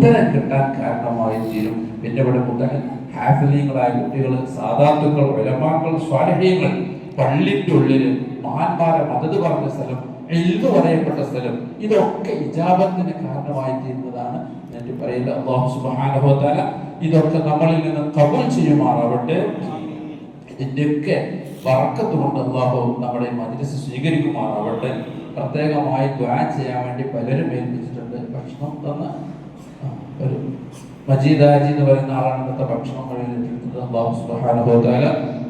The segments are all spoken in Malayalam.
ഉത്തരം കിട്ടാൻ കാരണമായി തീരും. പിന്നെ ഇവിടെ ഹാഫിലീങ്ങളായ കുട്ടികൾ, സാദാത്തുക്കൾ, ഉലമാക്കൾ, സ്വാലിഹീങ്ങൾ, പള്ളിൻ്റെ ഉള്ളിൽ മഹാന്മാരെ മദത് പറഞ്ഞ സ്ഥലം, ഇൽമു പറയപ്പെട്ട സ്ഥലം, ഇതൊക്കെ ഇജാബത്തിന് കാരണമായി തീരുന്നതാണ്. എന്നിട്ട് പറയുന്നത് അല്ലാഹു സുബ്ഹാനഹു വ തആല ഇതൊക്കെ നമ്മളിൽ നിന്ന് ഖബൂൽ ചെയ്യുമാറാവട്ടെ. ഇതിൻ്റെയൊക്കെ ബറക്കത്ത് കൊണ്ട് അല്ലാഹു നമ്മുടെ മജ്‌ലിസ് സ്വീകരിക്കുമാറാവട്ടെ. പ്രത്യേകമായി ദുആ ചെയ്യാൻ വേണ്ടി പലരും ഏൽപ്പിച്ചിട്ടുണ്ട്. ഭക്ഷണം തന്ന ഒരു മജീദാജി എന്ന് പറയുന്ന ആളാണ് ഇന്നത്തെ ഭക്ഷണം കഴിയുന്നത്. അല്ലാഹു സുബ്ഹാനഹു വ തആല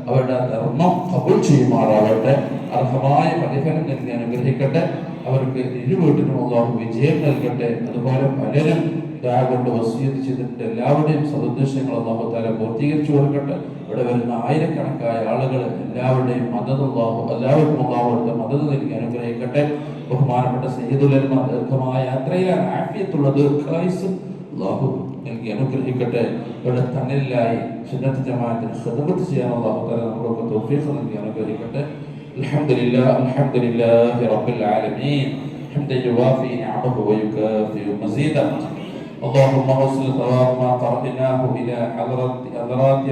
അവരുടെ ധർമ്മം ഖബൂൽ ചെയ്യുമാറാവട്ടെ. അർഹമായ പ്രതിഫലം നൽകി അനുഗ്രഹിക്കട്ടെ. അവർക്ക് ഇരുവീട്ടിനും അല്ലാഹു വിജയം നൽകട്ടെ. അതുപോലെ പലരും ദുആ കൊണ്ട് വസിയത്ത് ചെയ്തിട്ടുണ്ട്. എല്ലാവരുടെയും സദുദ്ദേശങ്ങൾ അല്ലാഹു തആല പൂർത്തീകരിച്ചു കൊടുക്കട്ടെ. ഇവിടെ വരുന്ന ആയിരക്കണക്കായ ആളുകൾ എല്ലാവരുടെയും എല്ലാവർക്കും അല്ലാഹു മദത് നൽകി അനുഗ്രഹിക്കട്ടെ. ബഹുമാനപ്പെട്ട സയ്യിദുൽ ഉലമ ദീർഘമായ യാത്രയിലാണ്, ആഫിയത്തുള്ള ദീർഘായുസ്സ് അല്ലാഹു നൽകി അനുഗ്രഹിക്കട്ടെ. ഇവിടെ തന്നിലായി സുന്നത്ത് ജമാഅത്തിന് ഖിദ്മത്ത് ചെയ്യാൻ അല്ലാഹു തആല നമുക്ക് തൗഫീഖ് നൽകി അനുഗ്രഹിക്കട്ടെ. അൽഹംദുലില്ലാഹി റബ്ബിൽ ആലമീൻ ഹംദൻ യുവാഫി നിഅമഹു വയുകാഫി മസീദ. اللهم وصل ثواب ما قرأناه إلى حضرات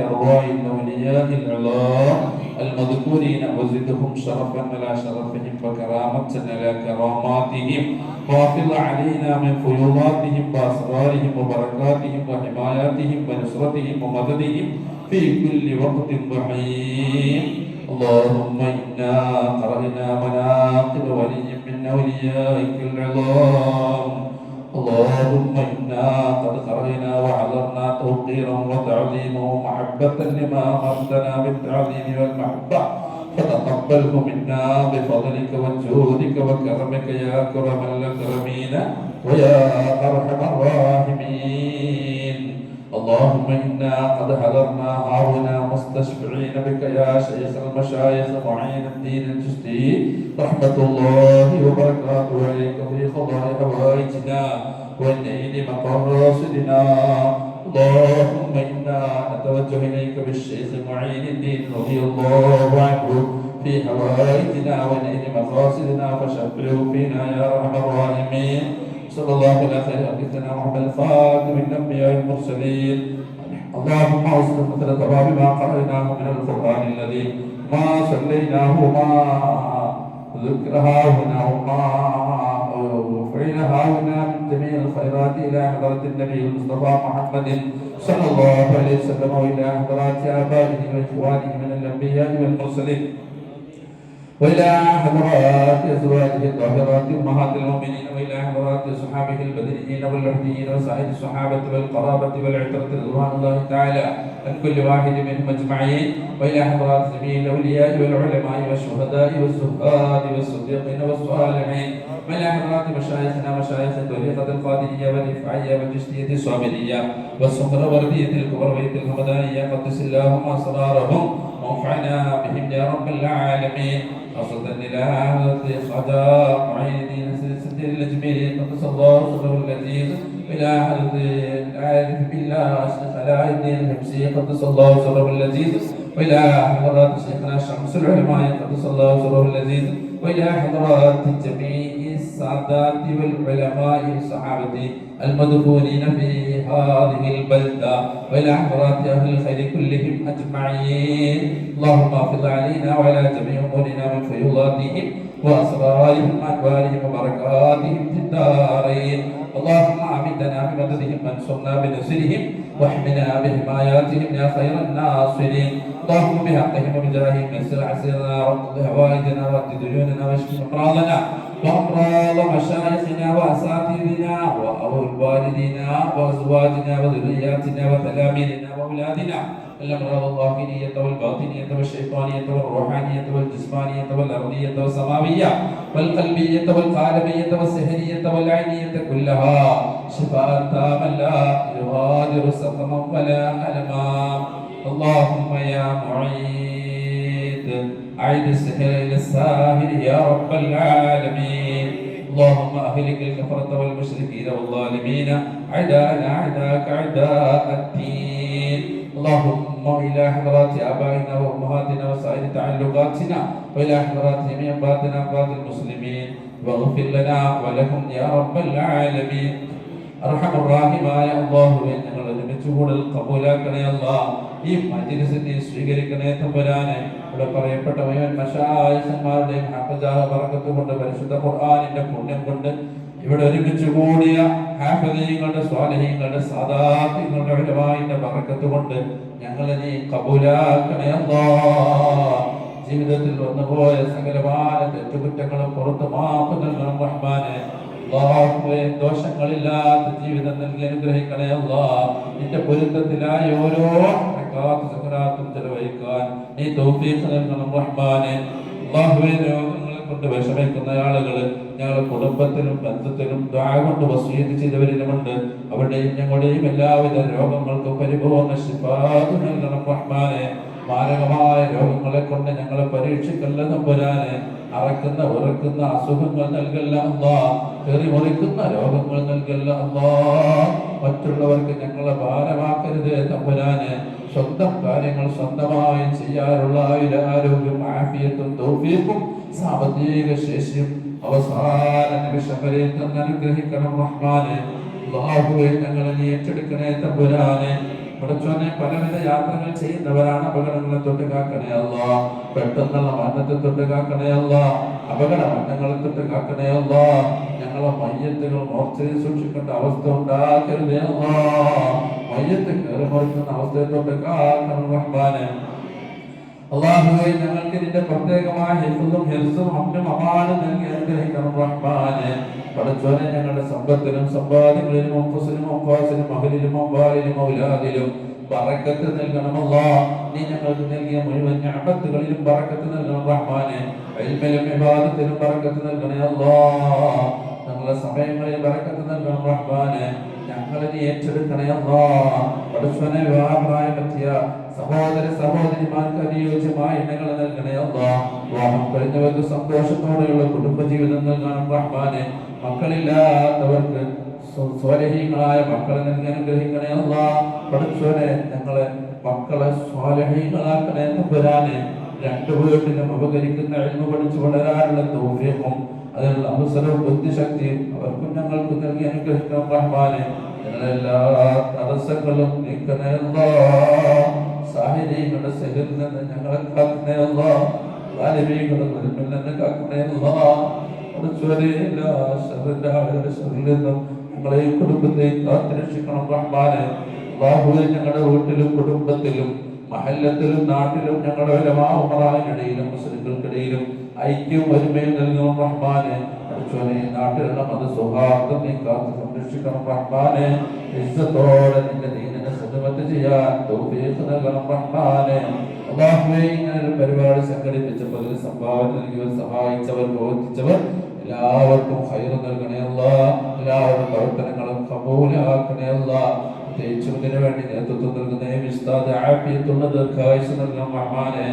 أرواح الأولياء العظام المذكورين وزدهم شرفا على شرفهم وكرامة على كراماتهم، وافض علينا من فيوضاتهم وأسرارهم وبركاتهم وحماياتهم ونصرتهم ومددهم في كل وقت وحين. اللهم إنا قرأنا مناقب ولي من أوليائك العظام. اللهم إنا قد قرأنا وحضرنا توقيرا وتعظيما ومحبة لما أمرتنا بالتعظيم والمحبة، فتقبله منا بفضلك وجودك وكرمك يا أكرم الأكرمين ويا أرحم الراحمين. اللهم إنا قد حضرنا هاهنا مستشفعين بك يا شيخ المشايخ معين الدين الجسدي رحمة الله وبركاته عليك في قضاء حوائجنا والنيل مقاصدنا. اللهم إنا نتوجه إليك بالشيخ معين الدين رضي الله عنه في حوائجنا ونيل مقاصدنا، فشفعه فينا يا أرحم الراحمين. صلى الله على خير حديثنا محمد خاتم الأنبياء المرسلين. اللهم اوصل مثل ثواب ما قرأناه من القرآن الذي ما صليناه وما ذكرها هنا وما فعلها هنا من جميع الخيرات إلى حضرة النبي المصطفى محمد صلى الله عليه وسلم، وإلى حضرات آبائه وإخوانه من الأنبياء والمرسلين، وإلى حضرات أزواجه الطاهرات أمهات المؤمنين، وإلى حضرات أصحابه البدريين والوحديين وسائر الصحابة والقرابة والعترة رضوان الله تعالى عن كل واحد منهم أجمعين، وإلى حضرات جميع الأولياء والعلماء والشهداء والزهاد والصديقين والصالحين، وإلى حضرات مشايخنا مشايخ الطريقة القادرية والرفاعية والجشتية الصابرية والسهروردية الكبروية الهمدانية، قدس اللهم أسرارهم وانفعنا بهم يا رب العالمين. وصلت إلى حضرة الصداق معين الدين سلسلة الأجميل قدس الله سره اللذيذ، إلى حضرة العارف بالله أشرف على الدين الحبسي قدس الله سره اللذيذ، وإلى حضرات شيخنا شمس العلماء قدس الله سره اللذيذ، وإلى حضرات جميع السادات والعلماء الصحابة المدفونين في هذه البلدة، وإلى حضرات أهل الخير كلهم أجمعين. اللهم احفظ علينا وعلى جميع أمورنا من فيوضاتهم وأسرارهم وأنوارهم وبركاتهم في الدارين. اللهم أمدنا بمددهم وانصرنا بنصرهم واحمنا بحماياتهم يا خير الناصرين. اللهم بحقهم وبجاههم يسر عسيرنا واقض حوائجنا وأد ديوننا واشف أمراضنا وأمراض مشايخنا وأساتذتنا ووالدينا وأزواجنا وذرياتنا وتلاميذنا وأولادنا، الأمراض الظاهرية والباطنية والشيطانية والروحانية والجسمانية والأرضية والسماوية والقلبية والقالبية والسحرية والعينية كلها شفاء تاما لا يغادر سقما ولا ألما. اللهم يا معيد أعيد السحر إلى الساهر يا رب العالمين. اللهم أهلك الكفرة والمشركين والظالمين أعداءنا أعداءك أعداء الدين. اللهم إلى حضرات آبائنا وأمهاتنا وسائر تعلقاتنا، وإلى حضرات جميع أنباتنا أنبات المسلمين، واغفر لنا ولهم يا رب العالمين. അർഹമർ റഹീമായ അല്ലാഹുവേ ഞങ്ങൾ ഒരുമിച്ച് കൂടൽ ഖബൂലാക്കണേ അല്ലാഹ്. ഈ മജ്‌ലിസിനെ സ്വീകരിക്കണേ തമ്പുരാനെ. ഇവിടെ പറയപ്പെട്ട മുഴുവൻ മശായിഖന്മാരുടെയും ഹഫ്സാഹ ബറക്കത്ത് കൊണ്ട് പരിശുദ്ധ ഖുർആനിന്റെ പുണ്യം കൊണ്ട് ഇവിടെ ഒരുമിച്ച് കൂടിയ ഹാഫിളീങ്ങളുടെ സ്വാലിഹീങ്ങളുടെ സാദാത്യങ്ങളുടെ ഉലമാഇന്റെ ബറക്കത്ത് കൊണ്ട് ഞങ്ങളെ നീ ഖബൂലാക്കണേ അല്ലാഹ്. ജീവിതത്തിൽ വന്നുപോയ സകലമായ തെറ്റുകുറ്റങ്ങളും പുറത്ത് മാപ്പ് നൽകണം റഹ്മാനെ. അല്ലാഹുവേ ദോഷങ്ങളില്ലാത്ത ജീവിതം നൽകി അനുഗ്രഹിക്കണേ അല്ലാഹ്. നിന്റെ പൊരുത്തത്തിലായി ഓരോ സകരാത്തും ചെലവഴിക്കാൻ നീ തൗഫീഖ് നൽകണം റഹ്മാനെ. അല്ലാഹുവേ രോഗങ്ങളെ കൊണ്ട് വിഷമിക്കുന്ന ആളുകൾ ഞങ്ങളുടെ കുടുംബത്തിലും ബന്ധത്തിലും ദുആ കൊണ്ട് വസിയത്ത് ചെയ്തവരിലുമുണ്ട്. അവരുടെയും ഞങ്ങളുടെയും എല്ലാവിധ രോഗങ്ങൾക്കും പരിപൂർണ്ണ ശിഫാഅത്ത് നൽകണം റഹ്മാനെ. മാരകമായ രോഗങ്ങളെ കൊണ്ട് ഞങ്ങളെ പരീക്ഷിക്കല്ല തമ്പുരാനെ. അറക്കുന്ന ഉറക്കുന്ന അസുഖങ്ങൾ നൽകല്ല അല്ലാഹ്. തെറിമുറിക്കുന്ന രോഗങ്ങൾ നൽകല്ല അല്ലാഹ്. മറ്റുള്ളവർക്ക് ഞങ്ങളെ ഭാരമാക്കരുതേ തമ്പുരാനെ. സ്വന്തം കാര്യങ്ങൾ സ്വന്തമായി ചെയ്യാനുള്ള ആരോഗ്യം ആഫിയത്തും തൗഫീഖും സാമ്പത്തിക ശേഷിയും അവസാന നിമിഷം വരെ തന്നെ അനുഗ്രഹിക്കണം റഹ്മാനെ. അല്ലാഹുവേ ഞങ്ങളെ നീ ഏറ്റെടുക്കണേ തമ്പുരാനെ. പടച്ചോനെ പലവിധ യാത്രകൾ ചെയ്യുന്നവരാണ്. അപകടങ്ങളെ തൊട്ട് കാക്കണേ അല്ലാഹ്. പെട്ടെന്നുള്ള മരണത്തെ തൊട്ട് കാക്കണേ അല്ലാഹ്. അപകട മരണങ്ങളെ തൊട്ട് കാക്കണേ അല്ലാഹ്. ഞങ്ങളെ മയ്യത്തുകൾ മോർച്ചയിൽ സൂക്ഷിക്കേണ്ട അവസ്ഥ ഉണ്ടാക്കരുതേ അല്ലാഹ്. മയ്യത്ത് കയറി മറിക്കുന്ന അവസ്ഥയെ തൊട്ട് കാക്കണം റഹ്മാനെ. അല്ലാഹുവേ ഞങ്ങൾക്ക് നിന്റെ പ്രത്യേകമായ ഹിഫ്ളും ഹിർസും അമ്നും അമാനും നൽകി അനുഗ്രഹിക്കണം റഹ്മാനെ. പടച്ചോനെ ഞങ്ങളുടെ സമ്പത്തിലും സമ്പാദ്യങ്ങളിലും അൻഫുസിലും അൻഫാസിലും അഹ്ലിലും അംവാലിലും ഔലാദിലും ബറക്കത്ത് നൽകണം അല്ലാഹ്. നീ ഞങ്ങൾക്ക് നൽകിയ മുഴുവൻ നിഅമത്തുകളിലും ബറക്കത്ത് നൽകണം റഹ്മാനെ. ഇൽമിലും ഇബാദത്തിലും ബറക്കത്ത് നൽകണേ അല്ലാഹ്. ഞങ്ങളുടെ സമയങ്ങളിൽ ബറക്കത്ത് നൽകണം റഹ്മാനെ. ഞങ്ങളെ നീ ഏറ്റെടുക്കണേ അല്ലാഹ്. പടച്ചോനെ വിവാഹപ്രായമെത്തിയ സഹോദര സഹോദരിമാർക്ക് അനുയോജ്യമായ ഇണകളെ നൽകണേ അല്ലാഹ്. വിവാഹം കഴിഞ്ഞവർക്ക് സന്തോഷത്തോടെയുള്ള കുടുംബജീവിതം നൽകണം റഹ്മാനെ. മക്കളില്ലാത്തവർക്ക് സ്വാലിഹീങ്ങളായ മക്കളെ നൽകി അനുഗ്രഹിക്കണേ അല്ലാഹ്. പടച്ചോനെ ഞങ്ങളെ മക്കളെ സ്വാലിഹീങ്ങളാക്കണേ തമ്പുരാനെ. രണ്ടു വീട്ടിലും ഉപകരിക്കുന്ന ഇൽമു പഠിച്ചു വളരാനുള്ള തൗഫീഖും അതിനുള്ള അവസരവും ബുദ്ധിശക്തിയും അവർക്കും ഞങ്ങൾക്ക് നൽകി അനുഗ്രഹിക്കണം റഹ്മാനെ. എല്ലാ തടസ്സങ്ങളും നീക്കണേ അല്ലാഹ്. സാഹിര്യങ്ങളുടെ സഹിറിൽ നിന്ന് ഞങ്ങളെ കാക്കണേ അല്ലാഹ്. ളാലിമീങ്ങളുടെ മരുന്നിൽ നിന്ന് കാക്കണേ അല്ലാഹ്. എല്ലാ ശർറിന്റെ ആളുകളുടെ ശർറിൽ നിന്നും ഞങ്ങളെയും കുടുംബത്തെയും കാത്തുരക്ഷിക്കണം റഹ്മാനെ. അല്ലാഹുവേ ഞങ്ങളുടെ വീട്ടിലും കുടുംബത്തിലും മഹല്ലത്തിലും നാട്ടിലും ഞങ്ങളുടെ ഉലമാഇടയിലും മുസ്ലിങ്ങൾക്കിടയിലും ഐക്യവും ഒരുമയും നൽകണം റഹ്മാനെ. പടച്ചോനെ നാട്ടിലുള്ള മതസൗഹാർദ്ദം നീ കാത്ത് സംരക്ഷിക്കണം റഹ്മാനെ. ഇസ്സത്തോടെ നിന്റെ ദീനിനെ ഖിദ്മത്ത് ചെയ്യാൻ തൗഫീഖ് നൽകണം റഹ്മാനെ. അല്ലാഹുവേ ഇങ്ങനെ ഒരു പരിപാടി സംഘടിപ്പിച്ചപ്പോൾ അതിൽ സംഭാവന നൽകിയവർ സഹായിച്ചവർ പ്രവർത്തിച്ചവർ എല്ലാവർക്കും ഖൈർ നൽകണേ അല്ലാഹ്. എല്ലാവരുടെ പ്രവർത്തനങ്ങളും ഖബൂലാക്കണേ അല്ലാഹ്. പ്രത്യേകിച്ച് വേണ്ടി നേതൃത്വം നൽകുന്ന ഉസ്താദ് ആഫിയത്തുള്ള ദീർഘായുസ്സ് നൽകണം റഹ്മാനെ.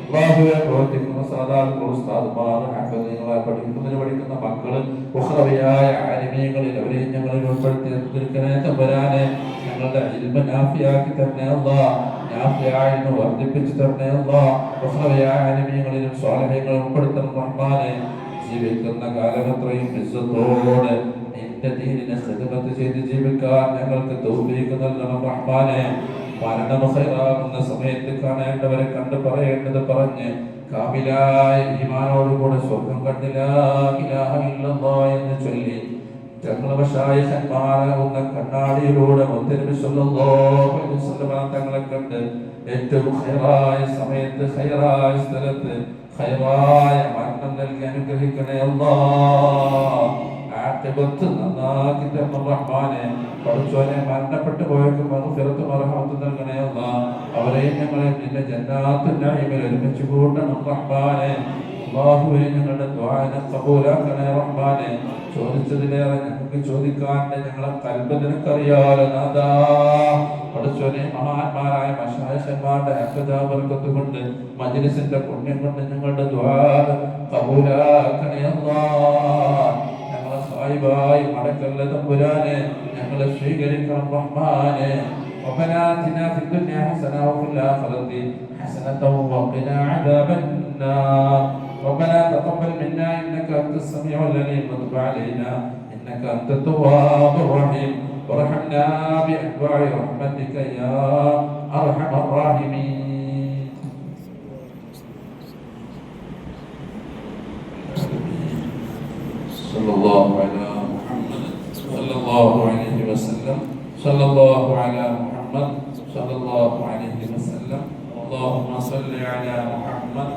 അല്ലാഹുവേ പ്രവർത്തിക്കുന്ന സാധാരണ ഉസ്താദ്മാർ ഹഫീളുകളായി പഠിക്കുന്ന മക്കള് ഉഖ്റവിയായ ആലിമീങ്ങളിൽ അവരെയും ഞങ്ങളിൽ ഉൾപ്പെടുത്തി തീർക്കണേ തമ്പുരാനെ. ഞങ്ങളുടെ ഇൽമ നാഫിയാക്കി തരണേ അല്ലാഹ്. നാഫിയായ ഇൽമ വർദ്ധിപ്പിച്ചു തരണേ അല്ലാഹ്. ഉഖ്റവിയായ ആലിമീങ്ങളിലും സ്വാലിഹീങ്ങളിൽ ഉൾപ്പെടുത്തണം റഹ്മാനെ. ജീവിക്കുന്ന കാലമത്രയും ഇസ്സത്തോടെ നിന്റെ ദീനിനെ ഖിദ്മത്ത് ചെയ്ത് ജീവിക്കാൻ ഞങ്ങൾക്ക് തൗഫീഖ് നൽകണം റഹ്മാനെ. മരണം ഖൈറാകുന്ന സമയത്ത് കാണേണ്ടവരെ കണ്ട് പറയേണ്ടത് പറഞ്ഞ് കാമിലായ ഈമാനോടുകൂടെ സ്വർഗം കണ്ട് ലാ ഇലാഹ ഇല്ലല്ലാഹ് എന്ന് ചൊല്ലി ഞങ്ങളെ മശായിഖന്മാരാകുന്ന കണ്ണാടിയിലൂടെ മുത്തനബി സല്ലല്ലാഹു അലൈഹി വസല്ലം തങ്ങളെ കണ്ട് ഏറ്റവും ഖൈറായ സമയത്ത് ഖൈറായ സ്ഥലത്ത് ഖൈറായ മരണം നൽകി അനുഗ്രഹിക്കണേ അല്ലാഹ്. ആഖിബത്ത് നന്നാക്കി തരണം റഹ്മാനെ. പടച്ചോനെ മരണപ്പെട്ടു പോയവർക്ക് മഗ്ഫിറത്തും റഹ്മത്തും നൽകണേ അല്ലാഹ്. അവരെയും ഞങ്ങളെയും നിന്റെ ജന്നാത്തുൽ നഈമിൽ ഒരുമിച്ച് കൂട്ടണം റഹ്മാനെ. അല്ലാഹുവേ ഞങ്ങളുടെ ദുആനെ ഖബൂലാക്കണേ റഹ്മാനെ. ചോദിച്ചതിലേറെ ഞങ്ങൾക്ക് ചോദിക്കാണ്ട് ഞങ്ങളെ ഖൽബ് നിനക്കറിയാലോ നാഥാ. പടച്ചോനെ മഹാന്മാരായ മശായിഖന്മാരുടെ ഹഫ്ദ ബർക്കത്ത് കൊണ്ട് മജ്ലിസിന്റെ പുണ്യം കൊണ്ട് ഞങ്ങളുടെ ദുആ ഖബൂലാക്കണേ അല്ലാഹ്. ഞങ്ങളെ സായിബായി മടക്കല്ല തമ്പുരാനെ. ഞങ്ങളെ സ്വീകരിക്കണം റഹ്മാനെ. ربنا آتنا في الدنيا حسنة وفي الآخرة حسنة وقنا عذاب النار. ربنا تقبل منا إنك أنت السميع العليم وتب علينا إنك أنت التواب الرحيم. وارحمنا بأنواع رحمتك يا أرحم الراحمين. صلى الله على محمد صلى الله عليه وسلم صلى الله على محمد صلى الله عليه وسلم. اللهم صل على محمد.